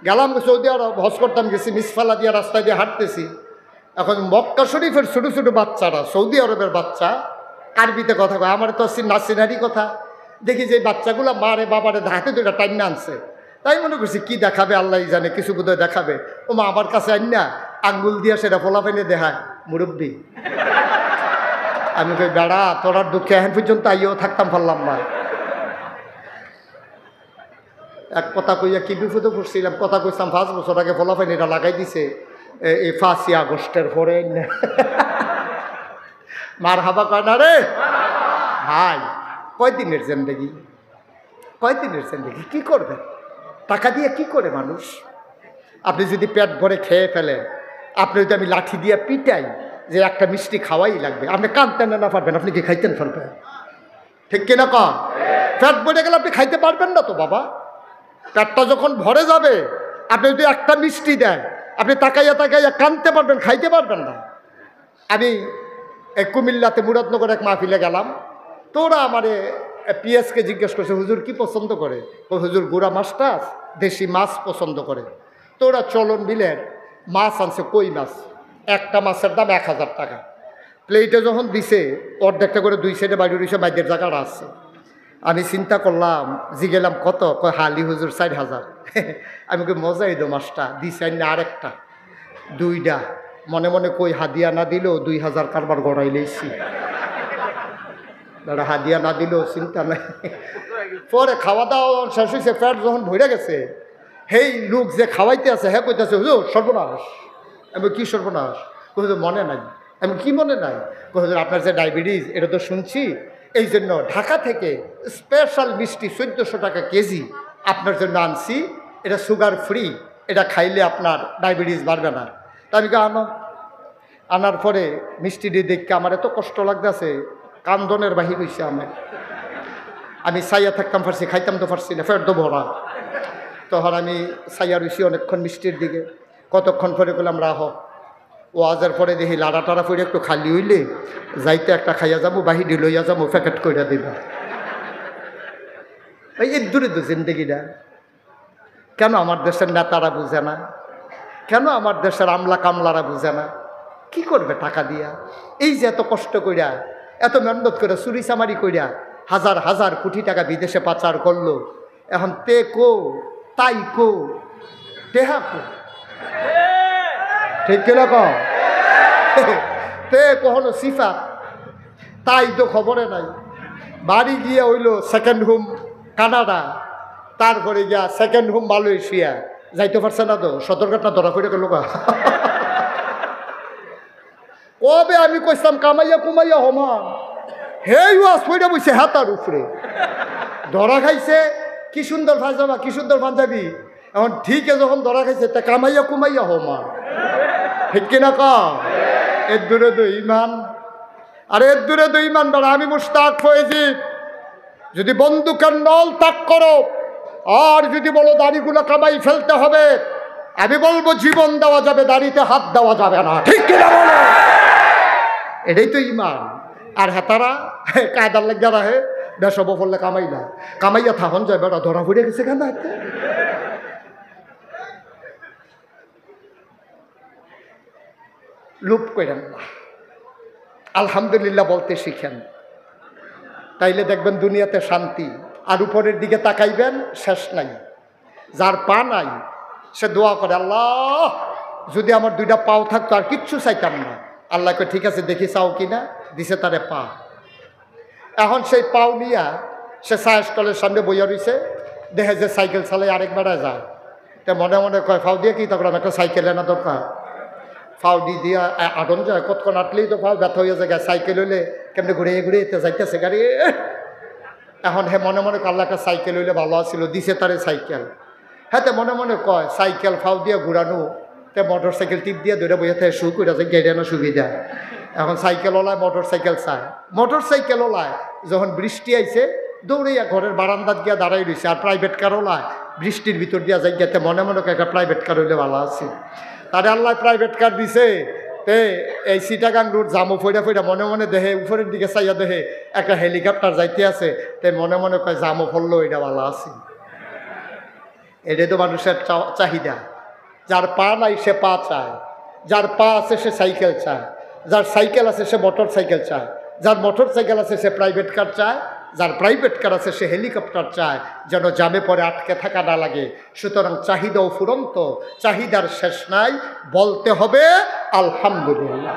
গেলাম সৌদি আরব, হজ করতাম, গেছি মিসফালা দিয়ে রাস্তায় দিয়ে হাঁটতেছি। এখন মক্কা শরীফের ছোটো ছোটো বাচ্চারা, সৌদি আরবের বাচ্চা, আরবিতে কথা কয়। আমার তো নাসিনারি কথা দেখি যে বাচ্চাগুলো মারে বাবারে হাতে দুটা টাইম না আনছে। তাই মনে করছি কি দেখাবে আল্লাহ জানে, কিছু বোধহয় দেখাবে। ও মা আমার কাছে আইন না আঙ্গুল দিয়া সেটা ফোলাফেনে দেখায় মুরব্বী। আমি কই বেড়া তোরার দুঃখে এখন পর্যন্ত আইও থাকতাম পারলাম না। এক কথা কইয়া কি বিপদে পড়ছিলাম, কথা কইছিলাম 5 বছর আগে ফোলাফেনিটা লাগাই দিছে এই 5ই আগস্টের পরে। মার হাবা কয় না রে ভাই, কয়দিনের জিন্দেগি, কয়দিনের জিন্দেগি, কি করবে টাকা দিয়ে, কি করে মানুষ? আপনি যদি পেট ভরে খেয়ে ফেলেন, আপনি যদি আমি লাঠি দিয়ে পিটাই যে একটা মিষ্টি খাওয়াই লাগবে, আপনি কাঁদতেন না পারবেন, আপনি কি খাইতেন পারবেন? ঠিক কিনা কন? পেট ভরে গেলে আপনি খাইতে পারবেন না তো বাবা। পেটটা যখন ভরে যাবে, আপনি যদি একটা মিষ্টি দেন, আপনি তাকাইয়া তাকাইয়া কাঁদতে পারবেন, খাইতে পারবেন না। আমি কুমিল্লাতে মুরাদনগর এক মাহফিলে গেলাম, তো ওরা আমার পিএসকে জিজ্ঞেস করছে হুজুর কি পছন্দ করে? ও হুজুর গুড়া মাছটা দেশি মাছ পছন্দ করে। তো ওরা চলন বিলের মাছ আনছে, কই মাছ, একটা মাছের দাম 1000 টাকা। প্লেটে যখন দিছে অর্ধেকটা করে 2 সাইডে বাইরে রয়েছে, বাইরের জায়গাটা আছে। আমি চিন্তা করলাম, জিগেলাম কত? কয় হালি হুজুর 4000। আমি কই মজাই দো মাছটা দিছে না, আরেকটা 2টা। মনে মনে কই হাদিয়া না দিলেও 2000 কারবার গড়াই লইছি। দাদা হাদিয়া না দিলেও চিন্তা নাই। পরে খাওয়া দাওয়া শেষ হয়েছে, পেট যখন ভরে গেছে, হেই লোক যে খাওয়াইতে আছে হ্যাঁ কইতেছে হুজুর সর্বনাশ। আমি কি সর্বনাশ? হুজুর মনে নাই। আমি কি মনে নাই? হুজুর আপনার যে ডায়াবেটিস এটা তো শুনছি, এই জন্য ঢাকা থেকে স্পেশাল মিষ্টি 1400 টাকা কেজি আপনার জন্য আনছি, এটা সুগার ফ্রি, এটা খাইলে আপনার ডায়াবেটিস বাড়বে না। তা আমি আনো। আনার পরে মিষ্টিটি দেখে আমার এত কষ্ট লাগতেছে, কান্দনের বাহির হয়েছে আমার। আমি সাইয়া থাকতাম পারছি, খাইতাম তো পারছি না, ফের তো ভরা। তখন আমি সাইয়া রয়েছি অনেকক্ষণ মিষ্টির দিকে। কতক্ষণ পরে করলাম রাহ, ওয়াজের পরে দেখি লাড়া টাড়া পরে একটু খালি হইলে যাইতে একটা খাইয়া যাবো, বাহিরে লইয়া যাবো, প্যাকেট করে দিবা। এই দূরে তো জিন্দগিটা। কেন আমার দেশের নেতারা বুঝে না? কেন আমার দেশের আমলা কামলারা বুঝে না? কি করবে টাকা দিয়া? এই যে এত কষ্ট কইরা, এত মেহনত করে, চুরি চামারি কইরা হাজার হাজার কোটি টাকা বিদেশে পাচার করলো, এখন তে কো তাই কো টেহা কো, ঠিক কিনা কও? তে কখনো সিফা তাই তো খবরে নাই। বাড়ি গিয়ে হইল সেকেন্ড হোম কানাডা, তারপরে গিয়া সেকেন্ড হোম মালয়েশিয়া, যাইতে পারছে না তো, সতর্কতা ধরা পড়ে গেল। কবে আমি কইতাম কামাইয়া কুমাইয়া হমান, হেই ওয়াজ পড়ে বইছে হাতার উপরে, ধরা খাইছে। কি সুন্দর পাঞ্জাবা, কি সুন্দর পাঞ্জাবি, এখন ঠিকই যখন ধরা খাইছে তা কামাইয়া কুমাইয়া হমান, ঠিক কিনা কা? এর দূরে তো ইমান, আর এর দূরে তো ইমান। বেড়া আমি মুশতাক ফয়েজি, যদি বন্দুকের নল তাক করো আর যদি বলো দাড়িগুলো কামাই ফেলতে হবে, আমি বলবো জীবন দেওয়া যাবে, দাড়িতে হাত দেওয়া যাবে না, ঠিক কিনা বলো? এটাই তো ইমান। আর হেতারা কায়দার লাগিয়া রাহে, বেসব ফললে কামাই না, কামাইয়া থাহন যায়, বেড়া ধরা পড়ে গেছে কেন? লুপ করেন না, আলহামদুলিল্লাহ বলতে শিখেন, তাইলে দেখবেন দুনিয়াতে শান্তি। আর উপরের দিকে তাকাইবেন, শেষ নাই। যার পা নাই সে দোয়া করে, আল্লাহ যদি আমার 2টা পাও থাকতো আর কিচ্ছু চাইতাম না। আল্লাহকে ঠিক আছে দেখি চাও কিনা, দিছে তারে পা। এখন সেই পাও নিয়া সে চায়ের স্টলের সামনে বইয়া রয়েছে, দেখে যে সাইকেল চালাই আরেক বেড়ায় যায়, তা মনে মনে কয় ফাও দিয়ে কি তখন একটা সাইকেল এনা দরকার। ফাও দিয়া আটন যায়, কতক্ষণ আটলেই তো ফাও ব্যথা হয়ে যায়। সাইকেল হইলে কেমনি ঘুরে ঘুরে এতে যাইতেছে গাড়ি। এখন হে মনে মনে আল্লাহ একটা সাইকেল হইলে ভালো আসছিল, দিছে তারে সাইকেল। হ্যাঁ, মনে মনে কয় সাইকেল ফাও দিয়ে ঘুরানো, তে মোটর সাইকেল টিপ দিয়ে ধরে বইয়া থাকে, শু করে যায়, গেড়ানো সুবিধা। এখন সাইকেল ওলায় মোটর সাইকেল চায়, মোটর সাইকেল ওলায় যখন বৃষ্টি আইছে দৌড়াইয়া ঘরের বারান্দাত গিয়া দাঁড়াই রয়েছে। আর প্রাইভেট কার ওলায় বৃষ্টির ভিতর দিয়া যাই গেতে মনে মনে একটা প্রাইভেট কার হইলে ভালো আছে। তারে আল্লাহ প্রাইভেট কার দিছে, তে এই চিটাগাং রোড জামু ফইরা ফইরা মনে মনে দেহে উপরের দিকে চাইয়া দেহে একটা হেলিকপ্টার যাইতে আছে, তে মনে মনে কয় জামু ফললো এটা ভালো আছে। এটা তো মানুষের চাহিদা। যার পা নাই সে পা চায়, যার পা আছে সে সাইকেল চায়, যার সাইকেল আছে সে মোটর সাইকেল চায়, যার মোটর সাইকেল আছে সে প্রাইভেট কার চায়, যার প্রাইভেট কার আছে সে হেলিকপ্টার চায়, যেন জামে পরে আটকে থাকা না লাগে। সুতরাং চাহিদাও ফুরন্ত, চাহিদার শেষ নাই, বলতে হবে আলহামদুলিল্লাহ।